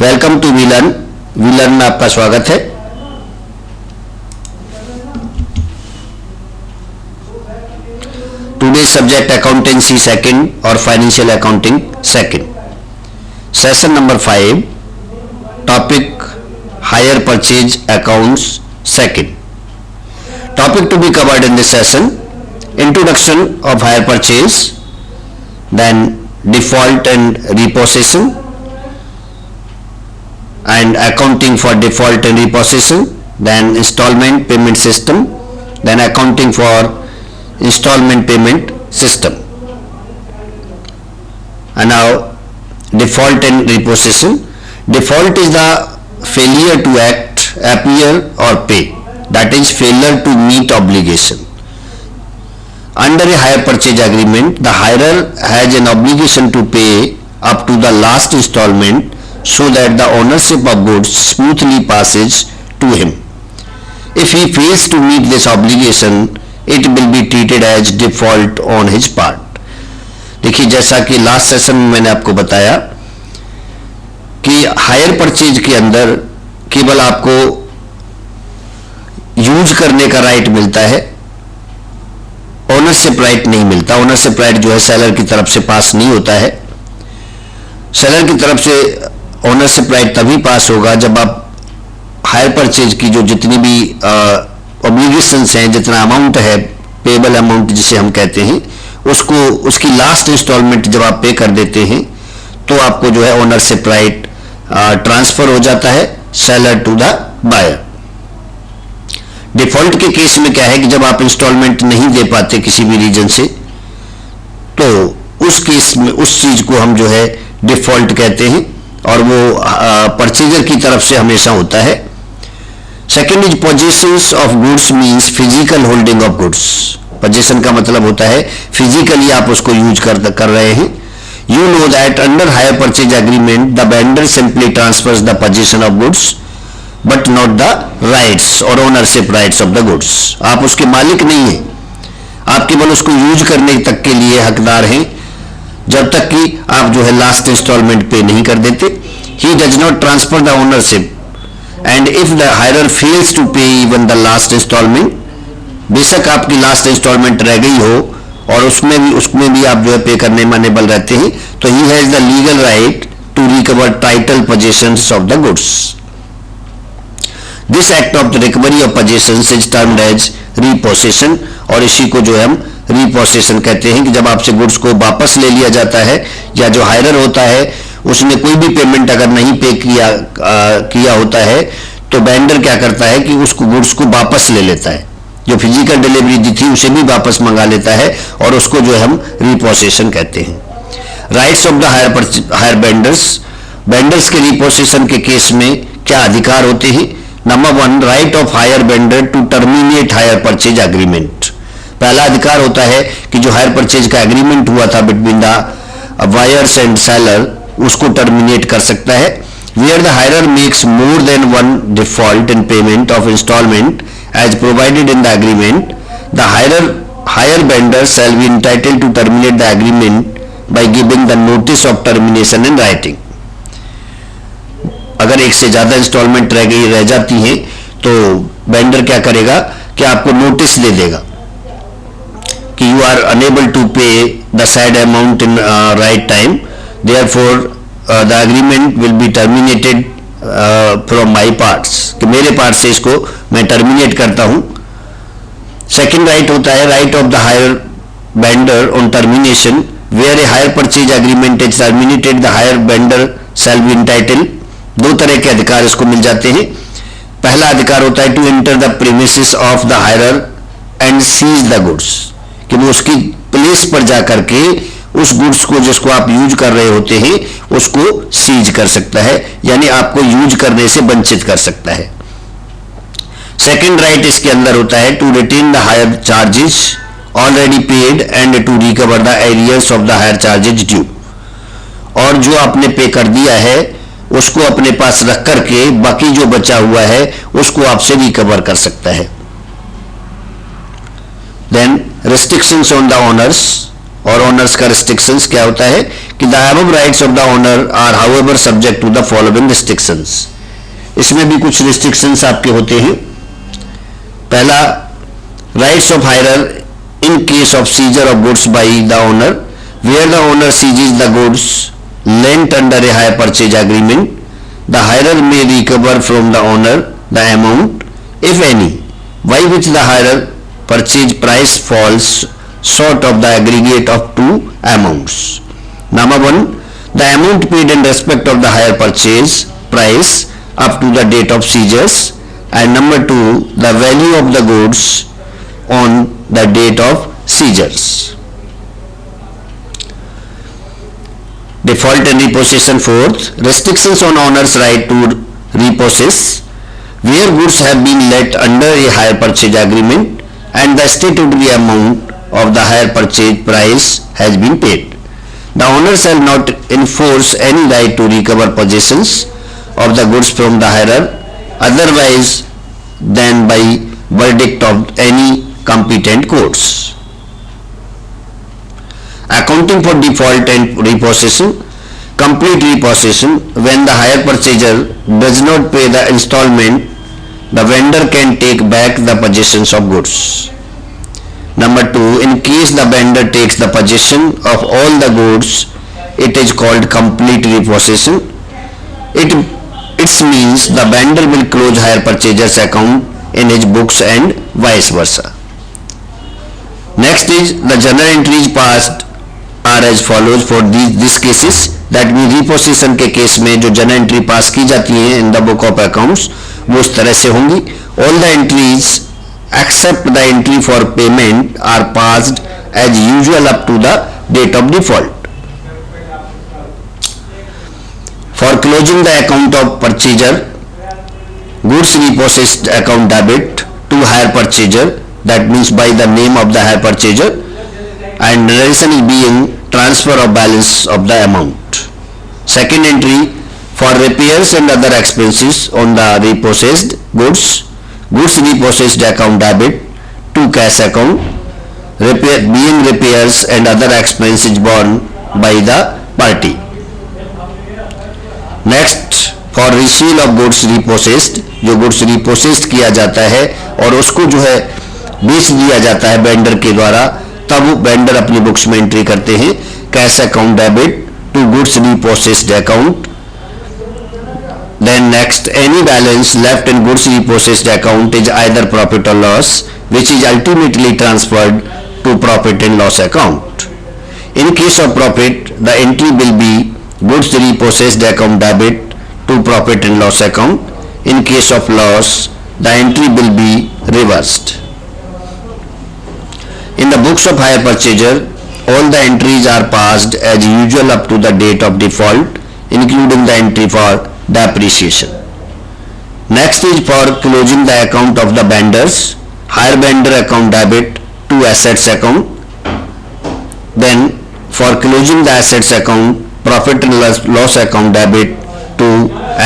Welcome to we learn में आपका स्वागत है। टुडे सब्जेक्ट अकाउंटेंसी सेकंड और financial accounting second, session number 5, topic hire purchase accounts second. Topic to be covered in this session: introduction of hire purchase, then default and repossession and accounting for default and repossession, then installment payment system, then accounting for installment payment system. And now default and repossession. Default is the failure to act, appear or pay, that is failure to meet obligation. Under a hire purchase agreement, the hirer has an obligation to pay up to the last installment so that the ownership of goods smoothly passes to him. If he fails to meet this obligation, it will be treated as default on his part. देखिए, जैसा कि last session में मैंने आपको बताया कि higher purchase के अंदर केवल आपको यूज करने का राइट मिलता है, ओनरशिप राइट नहीं मिलता। ओनरशिप राइट जो है सेलर की तरफ से पास नहीं होता है। सेलर की तरफ से ओनरशिप राइट तभी पास होगा जब आप हायर परचेज की जो जितनी भी ऑब्लिगेशंस हैं, जितना अमाउंट है, पेबल अमाउंट जिसे हम कहते हैं, उसको उसकी लास्ट इंस्टॉलमेंट जब आप पे कर देते हैं तो आपको जो है ओनरशिप राइट ट्रांसफर हो जाता है seller to the buyer. Default के केस में क्या है कि जब आप इंस्टॉलमेंट नहीं दे पाते किसी भी रीजन से, तो उस केस में उस चीज को हम जो है डिफॉल्ट कहते हैं और वो परचेजर की तरफ से हमेशा होता है। Second is possessions of goods means physical holding of goods. Possession का मतलब होता है फिजिकली आप उसको यूज कर रहे हैं। You know that under hire purchase agreement the vendor simply transfers the possession of goods but not the rights और ownership rights of the goods. आप उसके मालिक नहीं हैं, आप केवल उसको यूज करने तक के लिए हकदार हैं जब तक कि आप जो है लास्ट इंस्टॉलमेंट पे नहीं कर देते। He does not transfer the ownership and if the hirer fails to pay even the last instalment, बेशक आपकी लास्ट इंस्टॉलमेंट रह गई हो और उसमें भी आप जो है पे करने में अनेबल रहते हैं, तो he has the legal right to recover title possessions of the goods. This act of the recovery of possessions is termed as repossession, और इसी को जो है हम रिपोसेशन कहते हैं कि जब आपसे गुड्स को वापस ले लिया जाता है या जो हायरर होता है उसने कोई भी पेमेंट अगर नहीं पे किया होता है तो वेंडर क्या करता है कि उसको गुड्स को वापस ले लेता है, जो फिजिकल डिलीवरी दी थी उसे भी वापस मंगा लेता है और उसको जो हम रिपोसेशन कहते हैं। Rights of the hire vendors के रिपोसेशन के केस में क्या अधिकार होते हैं? Number 1, right of hire vendor to terminate hire purchase agreement. पहला अधिकार होता है कि जो हायर परचेज का एग्रीमेंट हुआ था between the buyers and seller, उसको टर्मिनेट कर सकता है। Where the hirer makes more than one default in payment of instalment as provided in the agreement, the hire vendor shall be entitled to terminate the agreement by giving the notice of termination in writing. अगर एक से ज्यादा instalment रह जाती है तो vendor क्या करेगा कि आपको नोटिस दे देगा कि you are unable to pay the said amount in right time, therefore the agreement will be terminated from my parts, कि मेरे पार्ट से इसको मैं टर्मिनेट करता हूं। सेकेंड राइट होता है right of the hire vendor on termination, where a hire purchase agreement is terminated the hire vendor shall be entitled. दो तरह के अधिकार इसको मिल जाते हैं। पहला अधिकार होता है to enter the premises of the hirer and seize the goods, कि वो उसकी प्लेस पर जाकर के उस गुड्स को जिसको आप यूज कर रहे होते हैं उसको सीज कर सकता है, यानी आपको यूज करने से वंचित कर सकता है। सेकेंड राइट इसके अंदर होता है to retain the hire charges already paid and to recover the arrears of the hire charges due, और जो आपने पे कर दिया है उसको अपने पास रख करके बाकी जो बचा हुआ है उसको आपसे रिकवर कर सकता है। Then restrictions on the owners, और ओनर्स का रिस्ट्रिक्शंस क्या होता है कि the above rights of the owner are however subject to the following restrictions. इसमें भी कुछ रिस्ट्रिक्शंस आपके होते हैं। पहला, rights of hirer in case of seizure of goods by the owner, where the owner seizes the goods lent under a hire purchase agreement, the hirer may recover from the owner the amount if any by which the higher purchase price falls short of the aggregate of two amounts. Number 1, the amount paid in respect of the higher purchase price up to the date of seizures, and number 2, the value of the goods on the date of seizures. Default and repossession. Fourth, restrictions on owner's right to repossess where goods have been let under a hire purchase agreement and the statutory amount of the hire purchase price has been paid. The owner shall not enforce any right to recover possessions of the goods from the hirer otherwise than by verdict of any competent courts. Accounting for default and repossession. Complete repossession. When the hire purchaser does not pay the installment, the vendor can take back the possessions of goods. Number 2, in case the vendor takes the possession of all the goods, it is called complete repossession. It means the vendor will close hire purchaser's account in his books and vice versa. Next is the journal entries passed are as follows for these cases. That means repossession के case में जो journal entry पास की जाती है in the book of accounts वो इस तरह से होंगी. All the entries except the entry for payment are passed as usual up to the date of default. For closing the account of purchaser, goods repossessed account debit to hire purchaser, that means by the name of the hire purchaser, and narration is being transfer of balance of the amount. Second entry, for repairs and other expenses on the repossessed goods, goods repossessed account debit to cash account, being repairs and other expenses borne by the party. Next, for resale of goods repossessed, जो goods repossessed किया जाता है और उसको जो है बेच दिया जाता है वेंडर के द्वारा, तब वेंडर अपनी बुक्स में एंट्री करते हैं cash account debit to goods repossessed account. Then next, any balance left in goods repossessed account is either profit or loss, which is ultimately transferred to profit and loss account. In case of profit, the entry will be goods repossessed account debit to profit and loss account. In case of loss, the entry will be reversed. In the books of hire purchaser, all the entries are passed as usual up to the date of default, including the entry for depreciation. Next is for closing the account of the vendors, hire vendor account debit to assets account. Then for closing the assets account, profit and loss account debit to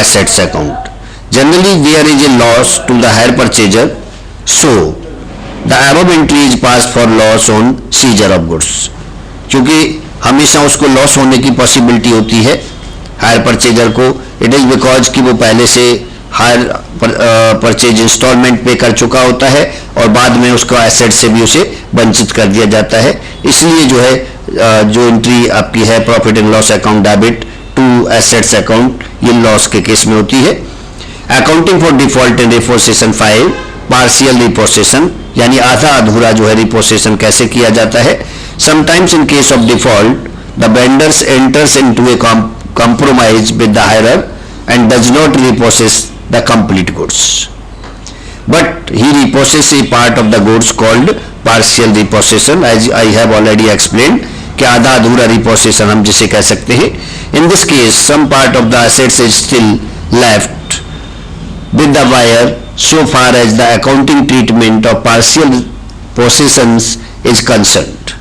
assets account. Generally there is a loss to the hire purchaser, so the above entry is passed for loss on seizure of goods. क्योंकि हमेशा उसको loss होने की possibility होती है higher purchaser को, it is because कि वो पहले से हायर परचेज इंस्टॉलमेंट पे कर चुका होता है और बाद में उसको एसेट से भी उसे वंचित कर दिया जाता है. इसलिए जो है जो एंट्री आपकी है profit and loss account debit to assets account, ये लॉस के केस में होती है. Accounting for default and repossession 5, partial repossession यानी आधा अधूरा जो है रिपोसेशन कैसे किया जाता है. Sometimes in case of default the vendors enters into A compromise with the hirer and does not repossess the complete goods, but he repossesses a part of the goods called partial repossession, as I have already explained कि आधा अधूरा रिपोसेशन हम जिसे कह सकते हैं. In this case some part of the assets is still left with the buyer so far as the accounting treatment of partial possessions is concerned.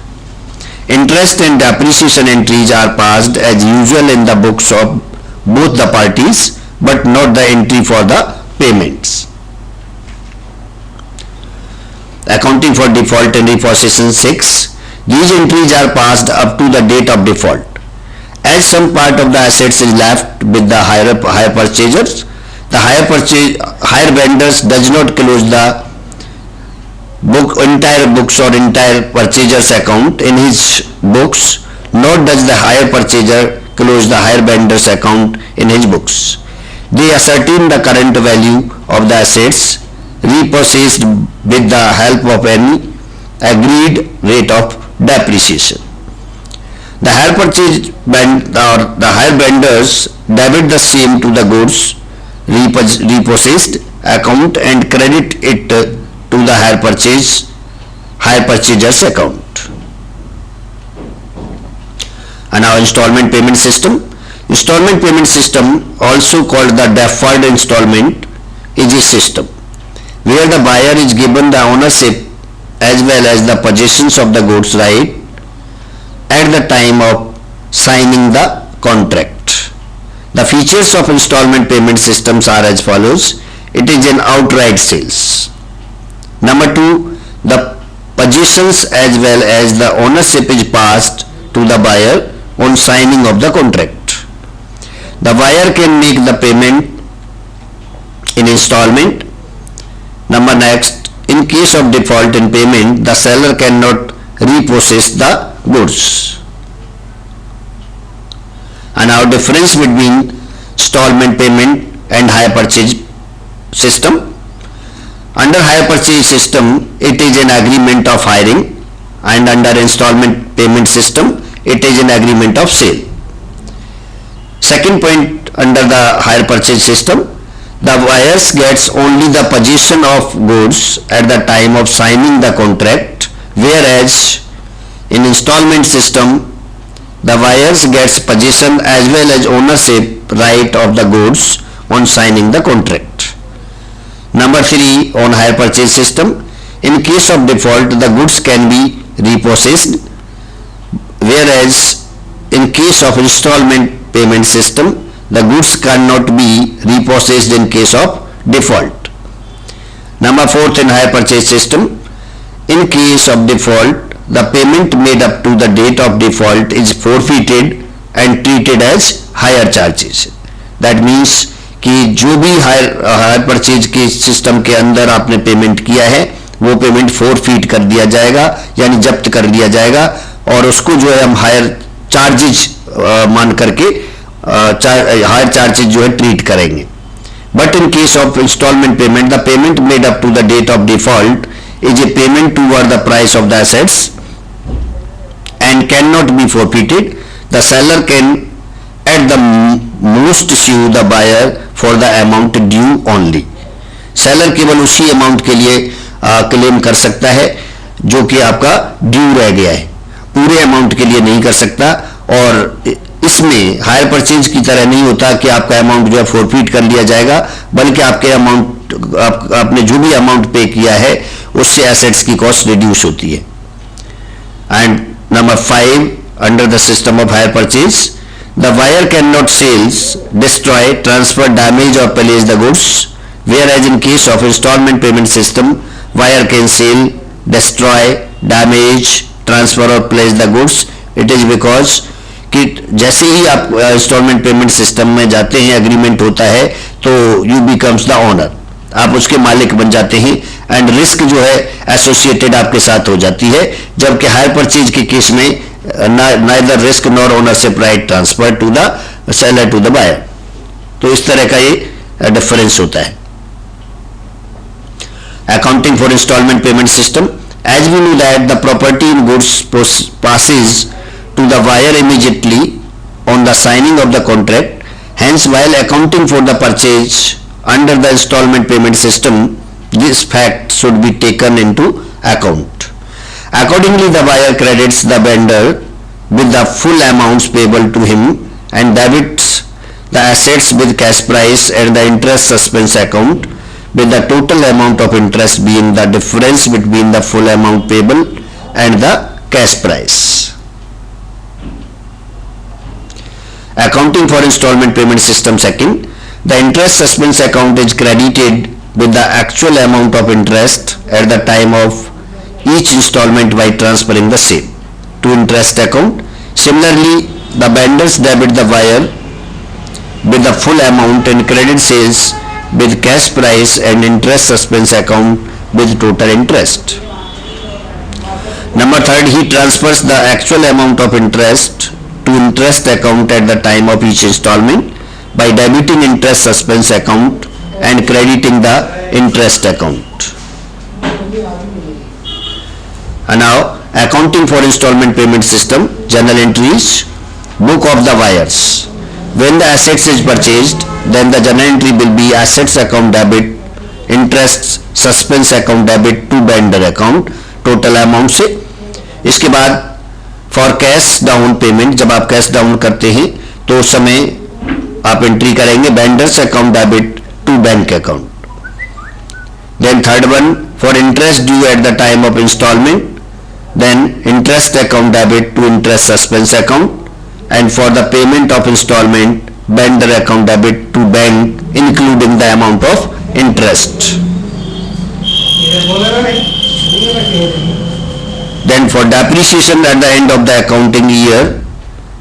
Interest and depreciation entries are passed as usual in the books of both the parties, but not the entry for the payments. Accounting for default and repossession 6. These entries are passed up to the date of default. As some part of the assets is left with the hire purchasers, the hire vendors does not close the entire books or entire purchaser's account in his books, nor does the hire purchaser close the hire vendor's account in his books. They ascertain the current value of the assets repossessed with the help of any agreed rate of depreciation. The hire purchase or the hire vendors debit the same to the goods repossessed account and credit it to the hire purchaser's account. And now installment payment system. Installment payment system, also called the deferred installment, is a system where the buyer is given the ownership as well as the possessions of the goods right at the time of signing the contract. The features of installment payment systems are as follows. It is an outright sales. Number 2, the possessions as well as the ownership is passed to the buyer on signing of the contract. The buyer can make the payment in installment. Number next, in case of default in payment, the seller cannot repossess the goods. And our difference between installment payment and hire purchase system. Under hire purchase system, it is an agreement of hiring, and under installment payment system, it is an agreement of sale. Second point, under the hire purchase system, the buyers gets only the possession of goods at the time of signing the contract, whereas in installment system, the buyers gets possession as well as ownership right of the goods on signing the contract. Number 3, on hire purchase system, in case of default, the goods can be repossessed, whereas in case of installment payment system, the goods cannot be repossessed in case of default. Number 4, in hire purchase system, in case of default, the payment made up to the date of default is forfeited and treated as hire charges. That means कि जो भी higher purchase के system के अंदर आपने payment किया है वो पेमेंट फोरफीट कर दिया जाएगा, यानी जब्त कर दिया जाएगा, और उसको जो है हम हायर चार्जेज मान करके हायर चार्जेज जो है ट्रीट करेंगे. But in case of instalment payment, the payment made up to the date of default is a payment toward the price of the assets and cannot be forfeited. The seller can at the most sue the buyer for the amount due only. Seller केवल उसी amount के लिए claim कर सकता है जो कि आपका ड्यू रह गया है, पूरे अमाउंट के लिए नहीं कर सकता. और इसमें हायर परचेज की तरह नहीं होता कि आपका अमाउंट जो है फोरफीट कर लिया जाएगा, बल्कि आपके अमाउंट आपने जो भी अमाउंट पे किया है उससे एसेट्स की कॉस्ट रिड्यूस होती है. And number 5, under the system of hire purchase, the buyer can not sells, destroy, transfer, damage और place the goods, where as in case of instalment payment system buyer can sell, destroy, damage, transfer और place the goods. It is because कि जैसे ही आप instalment payment system में जाते हैं, agreement होता है, तो यू बिकम्स द ओनर, आप उसके मालिक बन जाते हैं, एंड रिस्क जो है एसोसिएटेड आपके साथ हो जाती है. जबकि हायर परचेज के केस में neither risk nor ownership right transfer to the seller to the buyer. तो इस तरह का ये डिफरेंस होता है. Accounting for instalment payment system, as we know that the property in goods passes to the buyer immediately on the signing of the contract. Hence, while accounting for the purchase under the installment payment system, this fact should be taken into account. Accordingly, the buyer credits the vendor with the full amounts payable to him and debits the assets with cash price and the interest suspense account, with the total amount of interest being the difference between the full amount payable and the cash price. Accounting for installment payment system second, the interest suspense account is credited with the actual amount of interest at the time of each installment by transferring the same to interest account. Similarly, the vendors debit the buyer with the full amount and credit sales with cash price and interest suspense account with total interest. Number third, he transfers the actual amount of interest to interest account at the time of each installment by debiting interest suspense account and crediting the interest account. And now, accounting for installment payment system, journal entries, book of the buyers. When the assets is purchased, then the journal entry will be assets account debit, interest suspense account debit to vendor account, total amount से. इसके बाद for cash down payment, जब आप cash down करते हैं तो उस समय आप एंट्री करेंगे vendors account debit to bank account. Then third one, for interest due at the time of instalment, then interest account debit to interest suspense account, and for the payment of installment vendor account debit to bank including the amount of interest. Then for depreciation at the end of the accounting year,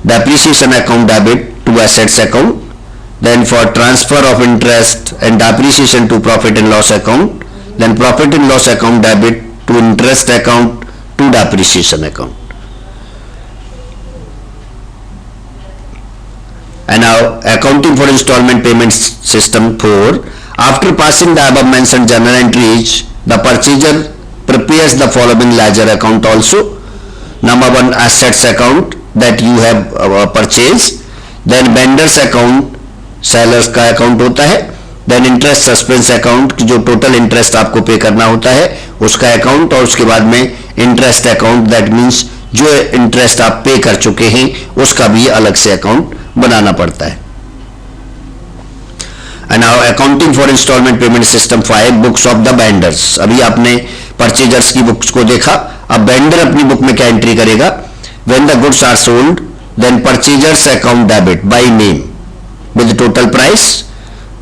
depreciation account debit to assets account. Then for transfer of interest and depreciation to profit and loss account, then profit and loss account debit to interest account to depreciation account. And now accounting for installment payment system 4. After passing the above mentioned journal entries, the purchaser prepares the following ledger account also. Number 1, assets account that you have purchased. Then vendors account, sellers का account होता है. Then interest suspense account, जो total interest आपको पे करना होता है उसका account, और उसके बाद में इंटरेस्ट अकाउंट, दैट मीन्स जो इंटरेस्ट आप पे कर चुके हैं उसका भी अलग से अकाउंट बनाना पड़ता है. And now accounting for instalment payment system 5, books of the vendors. अभी आपने परचेजर्स की बुक्स को देखा, अब वेंडर अपनी बुक में क्या एंट्री करेगा. When the goods are sold, then purchasers account debit by name with total price,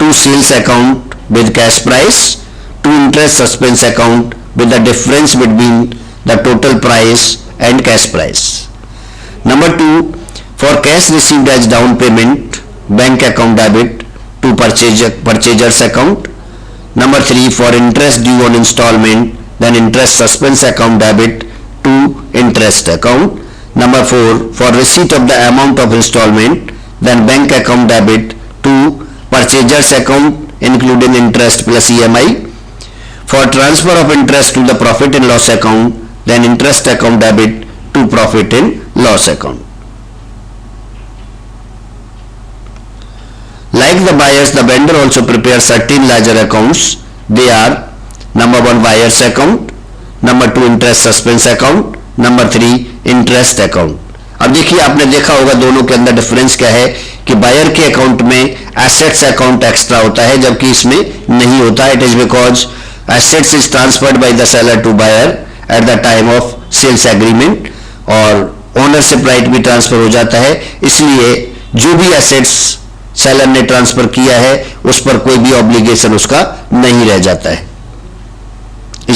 to sales account with cash price, to interest suspense account with the difference between the total price and cash price. Number 2, for cash received as down payment, bank account debit to purchaser's account. Number 3, for interest due on installment, then interest suspense account debit to interest account. Number 4, for receipt of the amount of installment, then bank account debit to purchaser's account including interest plus EMI. For transfer of interest to the profit and loss account, then interest account debit to profit and loss account. Like the buyers, the vendor also prepares certain ledger accounts. They are number 1, buyer's account, number 2, interest suspense account, number 3, interest account. अब देखिए, आपने देखा होगा दोनों के अंदर difference क्या है कि बायर के अकाउंट में एसेट्स अकाउंट एक्स्ट्रा होता है जबकि इसमें नहीं होता. It is because assets is transferred by the seller to buyer at the time of sales agreement, और ओनरशिप राइट भी ट्रांसफर हो जाता है. इसलिए जो भी एसेट्स सेलर ने ट्रांसफर किया है उस पर कोई भी ऑब्लिगेशन उसका नहीं रह जाता है.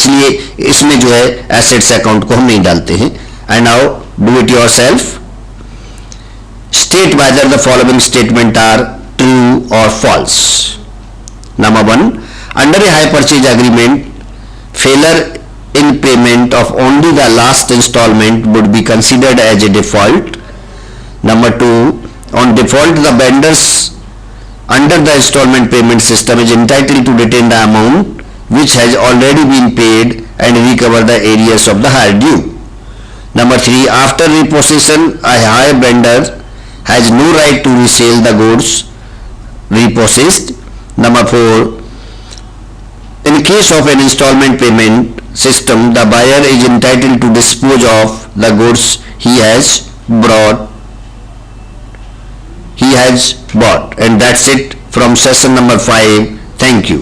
इसलिए इसमें जो है एसेट्स अकाउंट को हम नहीं डालते हैं. And now do it yourself. State whether the following statement are true और false. Number 1, under a hire purchase agreement, failure in payment of only the last installment would be considered as a default. Number 2, on default, the vendors under the installment payment system is entitled to retain the amount which has already been paid and recover the arrears of the hire due. Number 3, after repossession, a hire vendor has no right to resell the goods repossessed. Number 4, in case of an installment payment system, the buyer is entitled to dispose of the goods he has bought. And that's it from session number 5. Thank you.